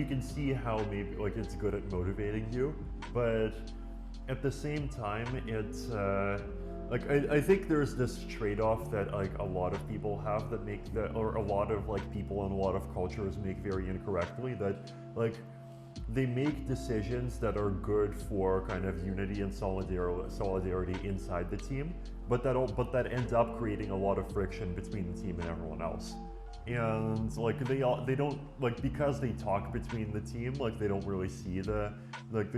can see how maybe like it's good at motivating you, but at the same time, it's like I think there's this trade-off that like a lot of people have that make that, or a lot of like people and a lot of cultures make very incorrectly, that like they make decisions that are good for kind of unity and solidarity inside the team, but that ends up creating a lot of friction between the team and everyone else. And like they don't, like, because they talk between the team, like they don't really see the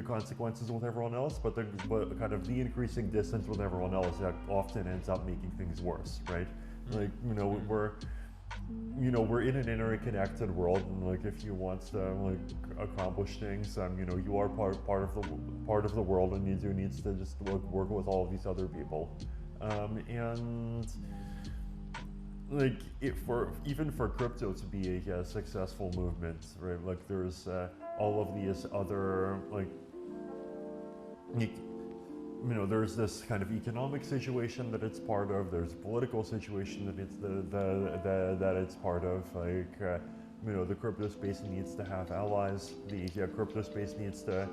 consequences with everyone else, but kind of the increasing distance with everyone else that often ends up making things worse, right? Like, we're in an interconnected world, and like if you want to like accomplish things, you are part of the world, and you do needs to just work with all of these other people, and like even for crypto to be a successful movement, right? Like there's all of these other there's this kind of economic situation that it's part of. There's a political situation that it's that it's part of. Like the crypto space needs to have allies. The crypto space needs to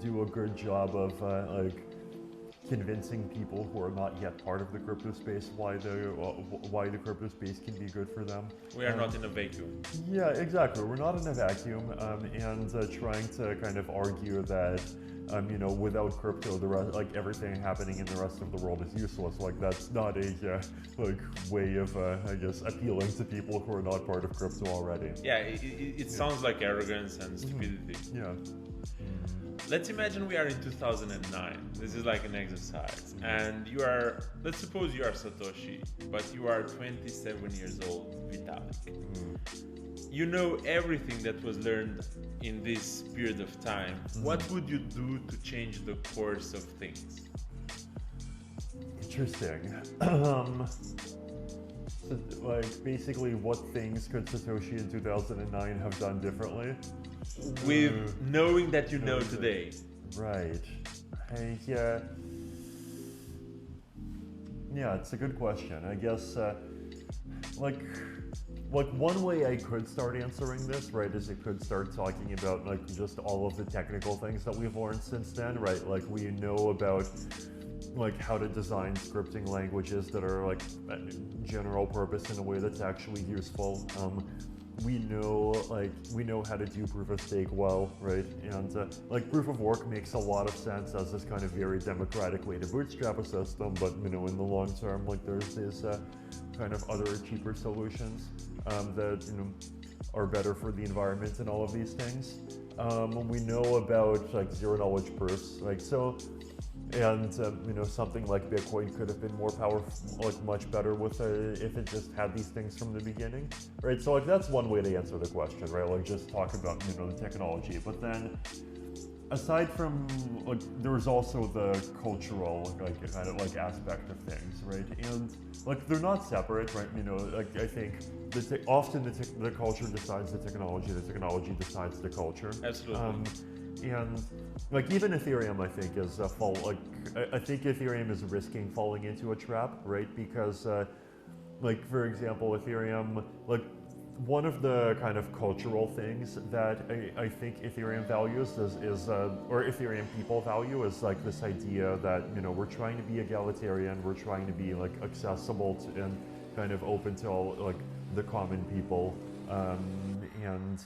do a good job of convincing people who are not yet part of the crypto space why the crypto space can be good for them. We are not in a vacuum. Yeah, exactly. We're not in a vacuum, and trying to kind of argue that without crypto, the rest, like everything happening in the rest of the world is useless. Like that's not a way of I guess appealing to people who are not part of crypto already. Yeah, it sounds like arrogance and stupidity. Yeah. Let's imagine we are in 2009. This is like an exercise, and let's suppose you are Satoshi, but you are 27 years old, Vitalik. You know everything that was learned in this period of time. What would you do to change the course of things? Interesting. So, like basically, what things could Satoshi in 2009 have done differently? With knowing that you know today. Right. Yeah, it's a good question. I guess like one way I could start answering this, right, is it could start talking about like just all of the technical things that we've learned since then, right? Like we know about like how to design scripting languages that are like general purpose in a way that's actually useful. We know how to do proof of stake well, right? And like proof of work makes a lot of sense as this kind of very democratic way to bootstrap a system, but in the long term, like there's this kind of other cheaper solutions that are better for the environment and all of these things. We know about like zero knowledge proofs, like so. And something like Bitcoin could have been more powerful, like much better with if it just had these things from the beginning, right? So like that's one way to answer the question, right? Like just talk about the technology. But then, aside from like, there's also the cultural kind of aspect of things, right? And like they're not separate, right? Like I think often the culture decides the technology decides the culture. Absolutely. And like even Ethereum, I think is I think Ethereum is risking falling into a trap, right? Because like for example, Ethereum, like one of the kind of cultural things that I think Ethereum values is or Ethereum people value is like this idea that we're trying to be egalitarian, we're trying to be like accessible to, and kind of open to all like the common people, and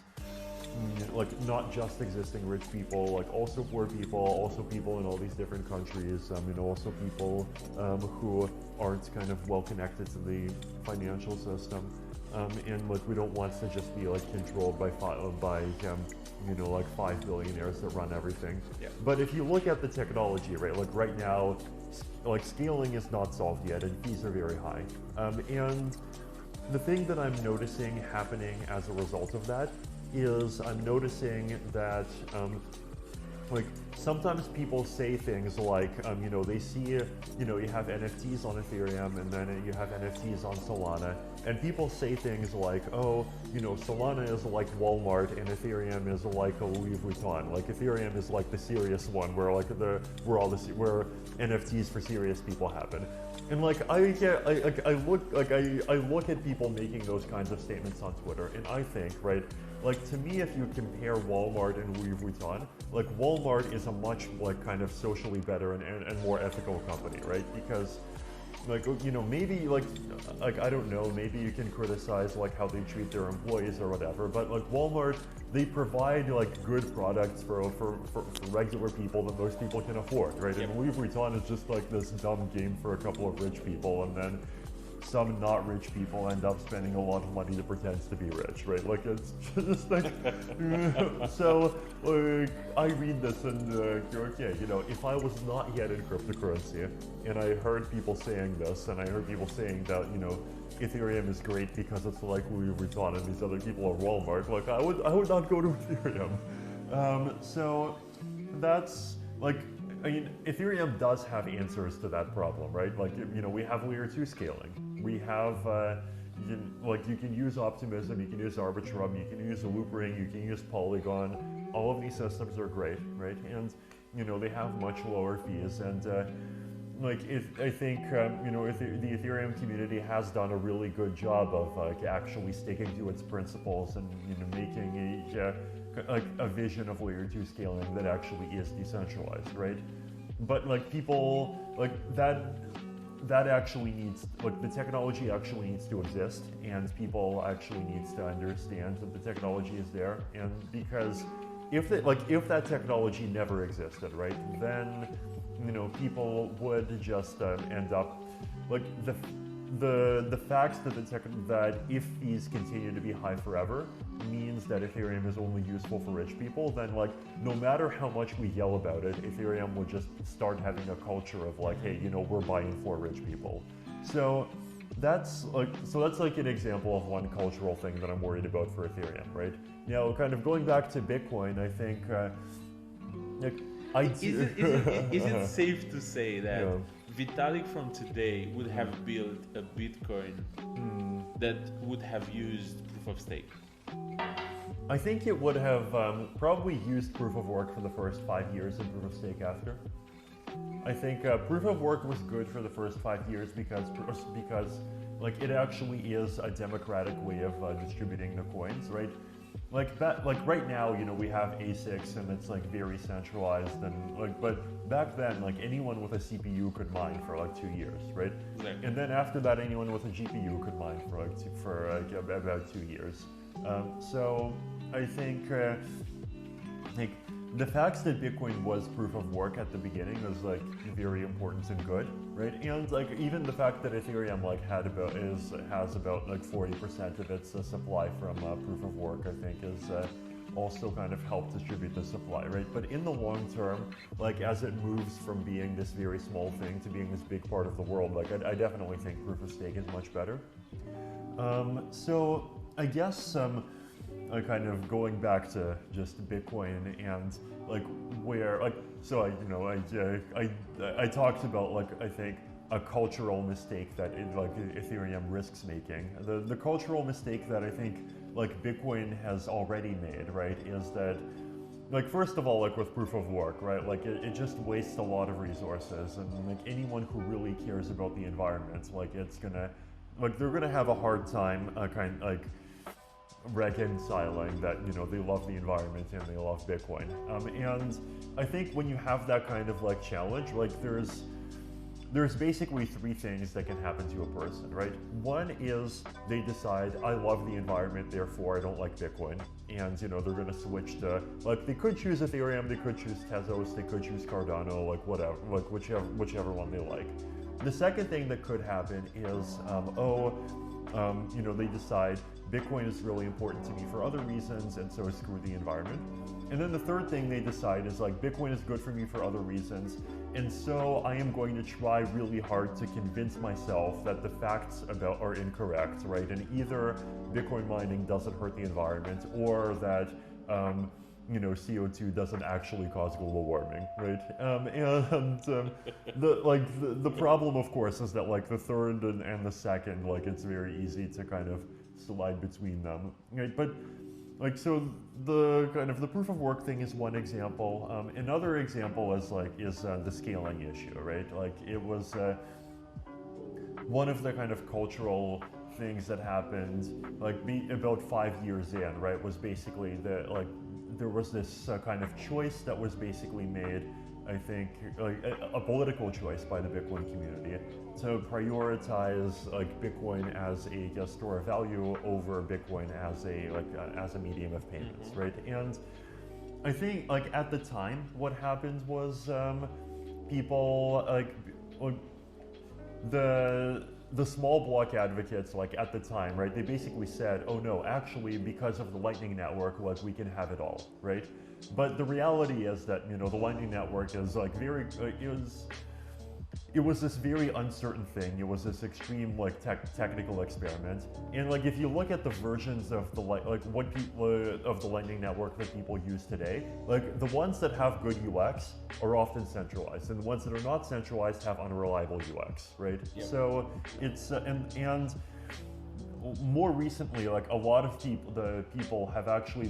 like not just existing rich people, like also poor people, also people in all these different countries, also people who aren't kind of well connected to the financial system, and like we don't want to just be like controlled by like 5 billionaires that run everything. Yeah. But if you look at the technology, right, like right now, like scaling is not solved yet, and fees are very high, and the thing that I'm noticing happening as a result of that is I'm noticing that like sometimes people say things like they see you have NFTs on Ethereum and then you have NFTs on Solana, and people say things like, oh, you know, Solana is like Walmart and Ethereum is like a Louis Vuitton. Like Ethereum is like the serious one where like where NFTs for serious people happen. And like I look at people making those kinds of statements on Twitter, and I think, right, like to me, if you compare Walmart and Louis Vuitton, like Walmart is a much like kind of socially better and more ethical company, right? Because like, you know, maybe like I don't know, maybe you can criticize like how they treat their employees or whatever, but like Walmart, they provide like good products for regular people that most people can afford, right? Yep. And Louis Vuitton is just like this dumb game for a couple of rich people, and then some not rich people end up spending a lot of money to pretend to be rich, right? Like it's just like, so like, I read this and okay, you know, if I was not yet in cryptocurrency and I heard people saying this, and I heard people saying that, you know, Ethereum is great because it's like Louis Vuitton and these other people are Walmart, like I would not go to Ethereum. So that's like, I mean, Ethereum does have answers to that problem, right? Like, you know, we have layer 2 scaling. We have, you can use Optimism, you can use Arbitrum, you can use a loop ring, you can use Polygon. All of these systems are great, right? And, you know, they have much lower fees. And, I think, you know, the Ethereum community has done a really good job of actually sticking to its principles and, you know, making a vision of layer 2 scaling that actually is decentralized, right? But like people, like that actually needs, like the technology actually needs to exist, and people actually needs to understand that the technology is there. And because if that technology never existed, right, then, you know, people would just end up like the fact that if fees continue to be high forever means that Ethereum is only useful for rich people, then like no matter how much we yell about it, Ethereum will just start having a culture of like, hey, you know, we're buying for rich people. So that's like an example of one cultural thing that I'm worried about for Ethereum, right? Now, kind of going back to Bitcoin, I think is it safe to say that Yeah. Vitalik from today would have built a Bitcoin that would have used proof of stake? I think it would have probably used proof of work for the first 5 years and proof of stake after. I think proof of work was good for the first 5 years because like it actually is a democratic way of distributing the coins, right? Like right now, you know, we have ASICs and it's like very centralized, and like, but back then, like anyone with a CPU could mine for like 2 years, right? Exactly. And then after that, anyone with a GPU could mine for about 2 years. So I think like the fact that Bitcoin was proof of work at the beginning was like very important and good, right? And like even the fact that Ethereum like has about like 40% of its supply from proof of work, I think is also kind of helped distribute the supply, right? But in the long term, like as it moves from being this very small thing to being this big part of the world, like I definitely think proof of stake is much better. So I guess kind of going back to just Bitcoin and like where like so I talked about like I think a cultural mistake that Ethereum risks making. The cultural mistake that I think like Bitcoin has already made, right, is that like first of all, like with proof of work, right, like it just wastes a lot of resources, and like anyone who really cares about the environment, like they're gonna have a hard time reconciling that, you know, they love the environment and they love Bitcoin. And I think when you have that kind of like challenge, like there's basically 3 things that can happen to a person, right? One is they decide, I love the environment, therefore I don't like Bitcoin. And, you know, they're going to switch to, like, they could choose Ethereum, they could choose Tezos, they could choose Cardano, like whatever, like whichever one they like. The second thing that could happen is, you know, they decide Bitcoin is really important to me for other reasons, and so screw the environment. And then the third thing they decide is like, Bitcoin is good for me for other reasons, and so I am going to try really hard to convince myself that the facts about are incorrect, right? And either Bitcoin mining doesn't hurt the environment, or that CO2 doesn't actually cause global warming, right? The problem, of course, is that like the third and the second, like it's very easy to kind of slide between them, right? But like so the kind of the proof of work thing is one example. Another example is the scaling issue, right? Like it was one of the kind of cultural things that happened about 5 years in, right? Was basically there was this kind of choice that was basically made, I think, a political choice by the Bitcoin community to prioritize Bitcoin as a store of value over Bitcoin as a medium of payments, right? And I think at the time, what happened was people the small block advocates at the time, right? They basically said, oh no, actually because of the Lightning Network, we can have it all, right? But the reality is that the Lightning Network is it was this very uncertain thing. It was this extreme technical experiment. And if you look at the versions of the of the Lightning Network that people use today, the ones that have good UX are often centralized, and the ones that are not centralized have unreliable UX, right? Yep. So it's and more recently, a lot of people have actually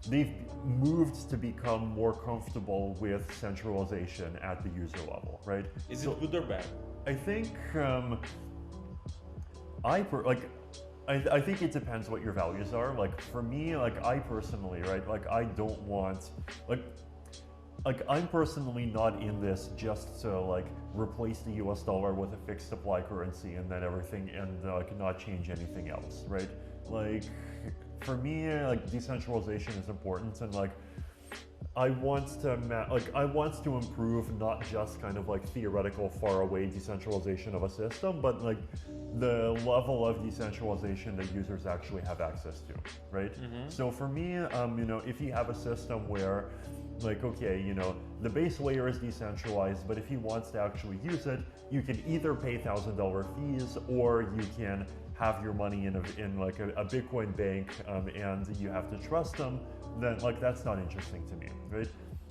they've moved to become more comfortable with centralization at the user level, right? Is it good or bad? I think I think it depends what your values are. For me, I personally, right? I don't want I'm personally not in this just to replace the US dollar with a fixed supply currency and then everything and not change anything else, right? For me, decentralization is important, and I want to improve not just kind of theoretical far away decentralization of a system, but the level of decentralization that users actually have access to, right? Mm-hmm. So for me, if you have a system where okay, the base layer is decentralized, but if he wants to actually use it, you can either pay $1,000 fees, or you can have your money in a Bitcoin bank, and you have to trust them. Then that's not interesting to me, right?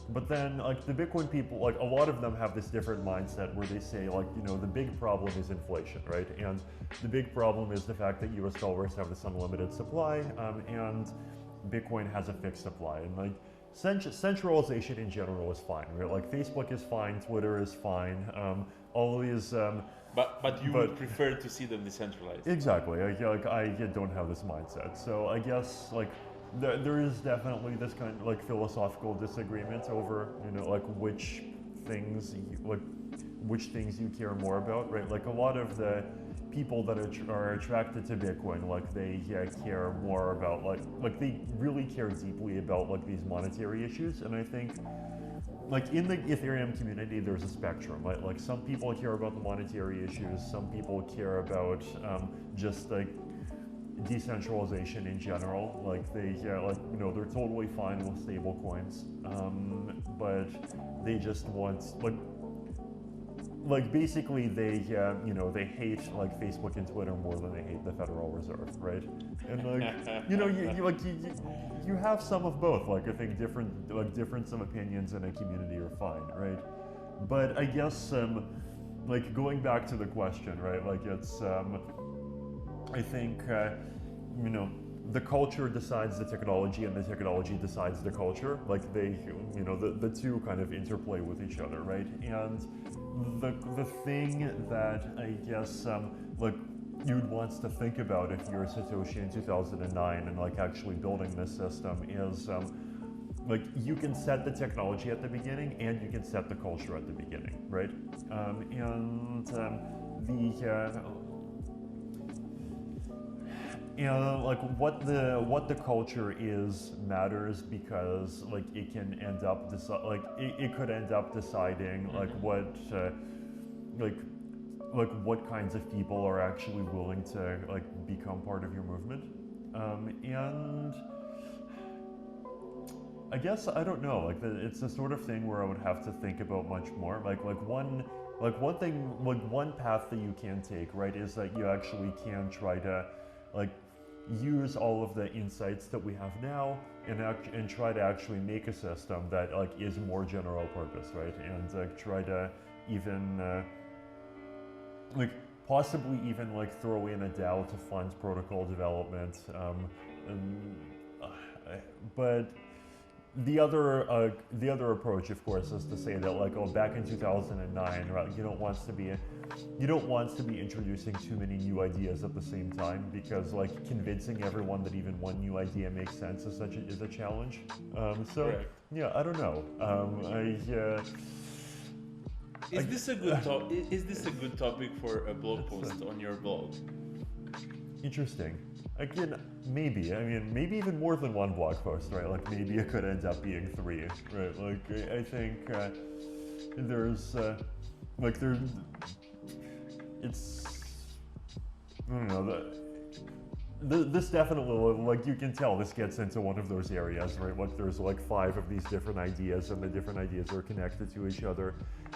But then the Bitcoin people, a lot of them have this different mindset where they say the big problem is inflation, right? And the big problem is the fact that US dollars have this unlimited supply, and Bitcoin has a fixed supply, and centralization in general is fine, right? Facebook is fine, Twitter is fine, all of these. But you would prefer to see them decentralized. Exactly. I don't have this mindset, so I guess there is definitely this kind of philosophical disagreement over which things you care more about, right? A lot of the people that are attracted to Bitcoin, they care more about they really care deeply about these monetary issues. And I think in the Ethereum community there's a spectrum, right? Some people care about the monetary issues, some people care about just decentralization in general. They're totally fine with stable coins, but they just want basically they hate Facebook and Twitter more than they hate the Federal Reserve, right? And you have some of both. I think difference of opinions in a community are fine, right? But I guess going back to the question, right? It's I think the culture decides the technology, and the technology decides the culture. They, the two kind of interplay with each other, right? And the thing that I guess you'd want to think about if you're Satoshi in 2009 and actually building this system is you can set the technology at the beginning, and you can set the culture at the beginning, right? What the culture is matters, because it can end up it could end up deciding what kinds of people are actually willing to become part of your movement, and I guess I don't know. It's the sort of thing where I would have to think about much more. One path that you can take, right, is that you actually can try to use all of the insights that we have now and try to actually make a system that like is more general purpose, right? And try to even like possibly even like throw in a DAO to fund protocol development. But the other approach, of course, is to say that like, oh, back in 2009, right, you don't want to be introducing too many new ideas at the same time, because like convincing everyone that even one new idea makes sense is a challenge. So Correct. yeah, I don't know. Is this a good topic for a blog post on your blog? Interesting. Again, maybe. I mean, maybe even more than one blog post, right? Like maybe it could end up being 3, right? Like I think it's, I don't know, this definitely, like you can tell this gets into one of those areas, right? Like there's like 5 of these different ideas and the different ideas are connected to each other.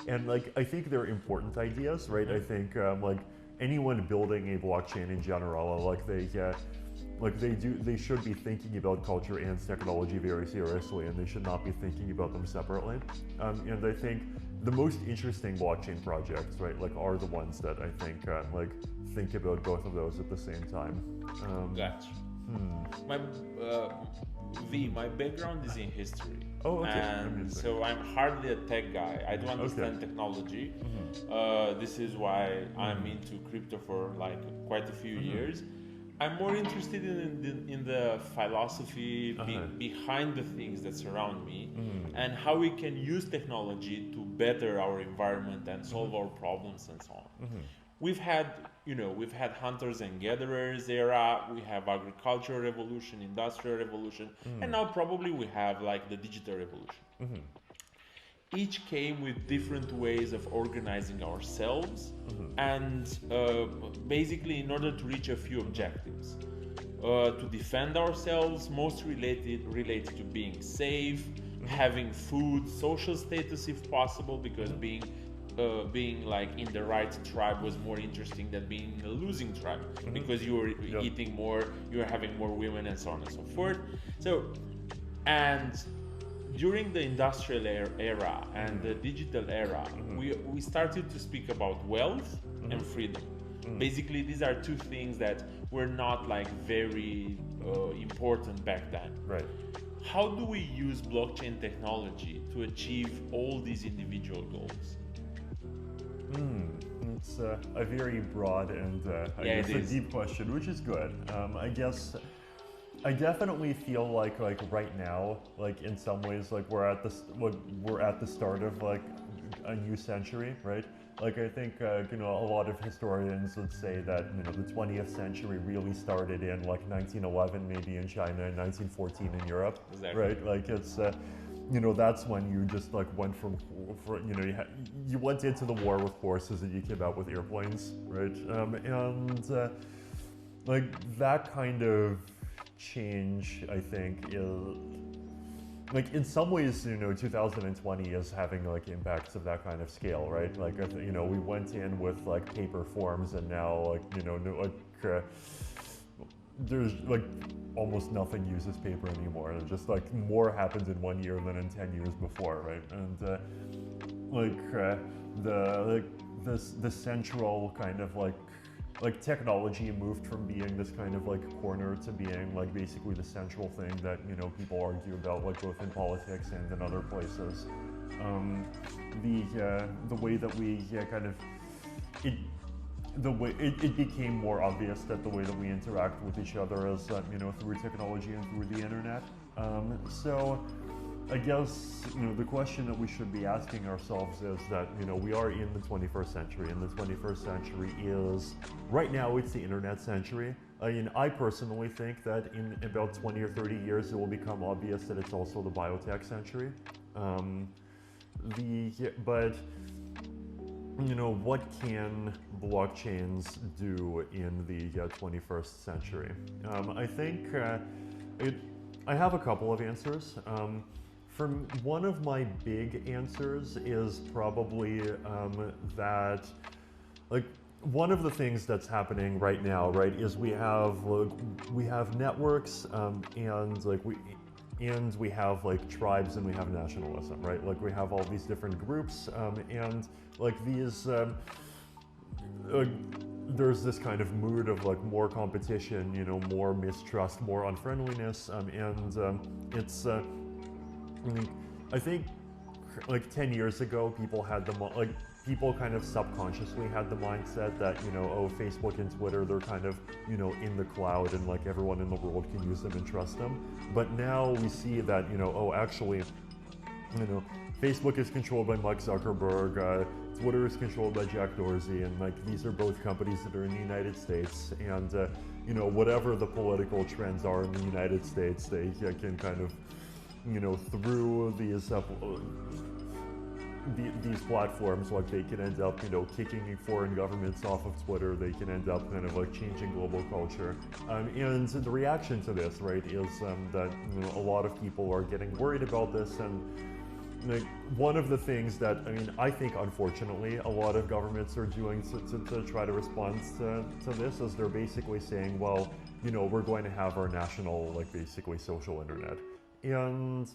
And like, I think they're important ideas, right? I think like anyone building a blockchain in general, they should be thinking about culture and technology very seriously, and they should not be thinking about them separately. And I think the most interesting blockchain projects, right, like are the ones that I think like think about both of those at the same time. Gotcha. My background is in history. Oh, okay. And so I'm hardly a tech guy. I do understand technology. This is why I'm into crypto for like quite a few years. I'm more interested in the philosophy behind the things that surround me and how we can use technology to better our environment and solve our problems and so on. We've had hunters and gatherers era, we have agricultural revolution, industrial revolution, and now probably we have like the digital revolution. Each came with different ways of organizing ourselves and basically in order to reach a few objectives. To defend ourselves, most related to being safe, having food, social status if possible, because being like in the right tribe was more interesting than being in a losing tribe, because you were eating more, you were having more women and so on and so forth. So, and during the industrial era and the digital era, we started to speak about wealth and freedom. Basically, these are 2 things that were not like very important back then. Right. How do we use blockchain technology to achieve all these individual goals? It's a very broad and I guess a deep question, which is good. I guess I definitely feel like right now, like in some ways, like we're at the start of like a new century, right? Like I think a lot of historians would say that the 20th century really started in like 1911 maybe in China and 1914 in Europe, right? Like it's that's when you just like went you went into the war with horses and you came out with airplanes, right? And like that kind of change, I think, is like in some ways 2020 is having like impacts of that kind of scale, right? Like we went in with like paper forms and now like there's like almost nothing uses paper anymore, and just like more happens in 1 year than in 10 years before, right? And the central kind of like technology moved from being this kind of like corner to being like basically the central thing that people argue about, like both in politics and in other places. The way that we kind of it became more obvious that the way that we interact with each other is through technology and through the internet. So I guess the question that we should be asking ourselves is that we are in the 21st century, and the 21st century is right now it's the internet century. I mean, I personally think that in about 20 or 30 years it will become obvious that it's also the biotech century. But what can blockchains do in the 21st century? I think I have a couple of answers. From one of my big answers is probably that, like, one of the things that's happening right now, right, is we have networks, and we have like tribes, and we have nationalism, right? Like we have all these different groups, and like these. There's this kind of mood of like more competition, you know, more mistrust, more unfriendliness, it's. I think like 10 years ago, people had people kind of subconsciously had the mindset that, you know, oh, Facebook and Twitter, they're kind of, you know, in the cloud, and like everyone in the world can use them and trust them. But now we see that, you know, oh, actually, you know, Facebook is controlled by Mark Zuckerberg, Twitter is controlled by Jack Dorsey, and like these are both companies that are in the United States, and you know, whatever the political trends are in the United States, they can kind of, you know, through these platforms, like they can end up, you know, kicking foreign governments off of Twitter. They can end up kind of like changing global culture. And the reaction to this, right, is that, you know, a lot of people are getting worried about this. And like, one of the things that, I mean, I think unfortunately a lot of governments are doing to try to respond to this is they're basically saying, well, you know, we're going to have our national, like, basically social internet. And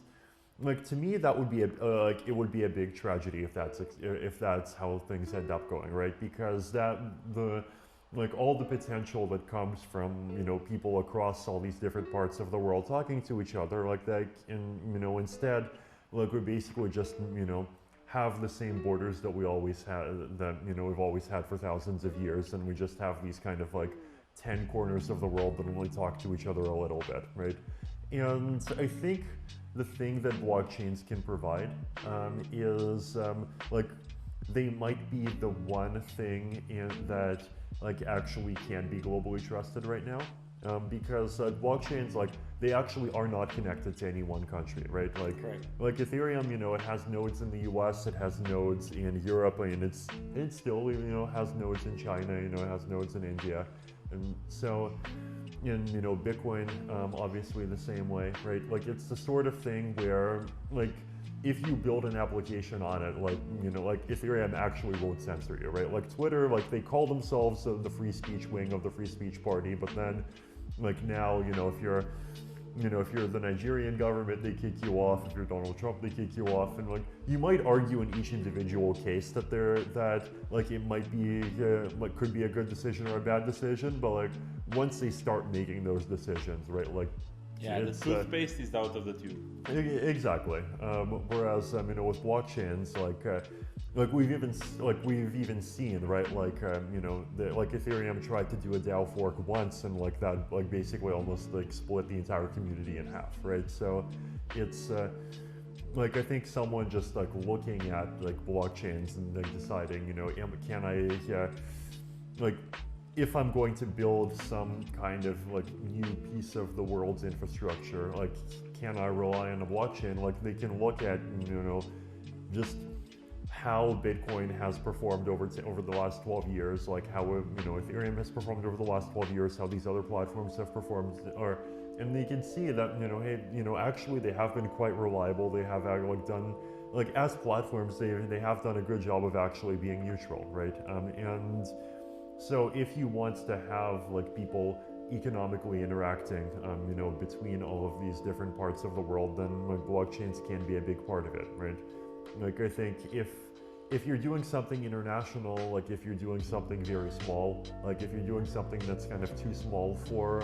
like, to me, that would be like, it would be a big tragedy if that's how things end up going, right? Because like all the potential that comes from, you know, people across all these different parts of the world talking to each other, like that, and, you know, instead, like, we basically just, you know, have the same borders that we always had, that, you know, we've always had for thousands of years, and we just have these kind of like 10 corners of the world that only talk to each other a little bit, right? And I think the thing that blockchains can provide is like, they might be the one thing that like actually can be globally trusted right now, because blockchains, like, they actually are not connected to any one country, right? Like Ethereum, you know, it has nodes in the US, it has nodes in Europe, and it still, you know, has nodes in China, you know, it has nodes in India, and so. And, you know, Bitcoin, obviously the same way, right? Like, it's the sort of thing where, like, if you build an application on it, like, you know, like Ethereum actually won't censor you, right? Like Twitter, like, they call themselves the free speech wing of the free speech party, but then, like, now, you know, if you're the Nigerian government, they kick you off. If you're Donald Trump, they kick you off. And like, you might argue in each individual case that like, it might be like, could be a good decision or a bad decision, but like, once they start making those decisions, right, like, yeah, the toothpaste is out of the tube. Exactly. Whereas, you know, with blockchains, like we've even seen, right, like, you know, like Ethereum tried to do a DAO fork once, and like that, like, basically almost like split the entire community in half, right? So it's like, I think someone just like looking at like blockchains and like deciding, you know, can I like, if I'm going to build some kind of like new piece of the world's infrastructure, like, can I rely on a blockchain? Like, they can look at, you know, just how Bitcoin has performed over the last 12 years, like how, you know, Ethereum has performed over the last 12 years, how these other platforms have performed, and they can see that, you know, hey, you know, actually they have been quite reliable. They have like done, like, as platforms, they have done a good job of actually being neutral, right? And so if you want to have like people economically interacting, you know, between all of these different parts of the world, then like blockchains can be a big part of it, right? Like, I think if you're doing something international, like if you're doing something very small, like if you're doing something that's kind of too small for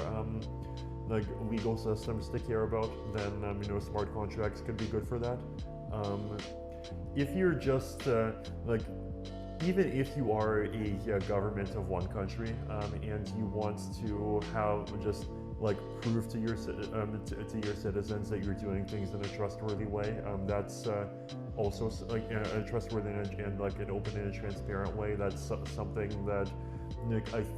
like legal systems to care about, then you know, smart contracts could be good for that. If you're just like, even if you are a government of one country, and you want to have just like prove to your citizens that you're doing things in a trustworthy way, that's also like a trustworthy and like an open and a transparent way. That's something that, like, I think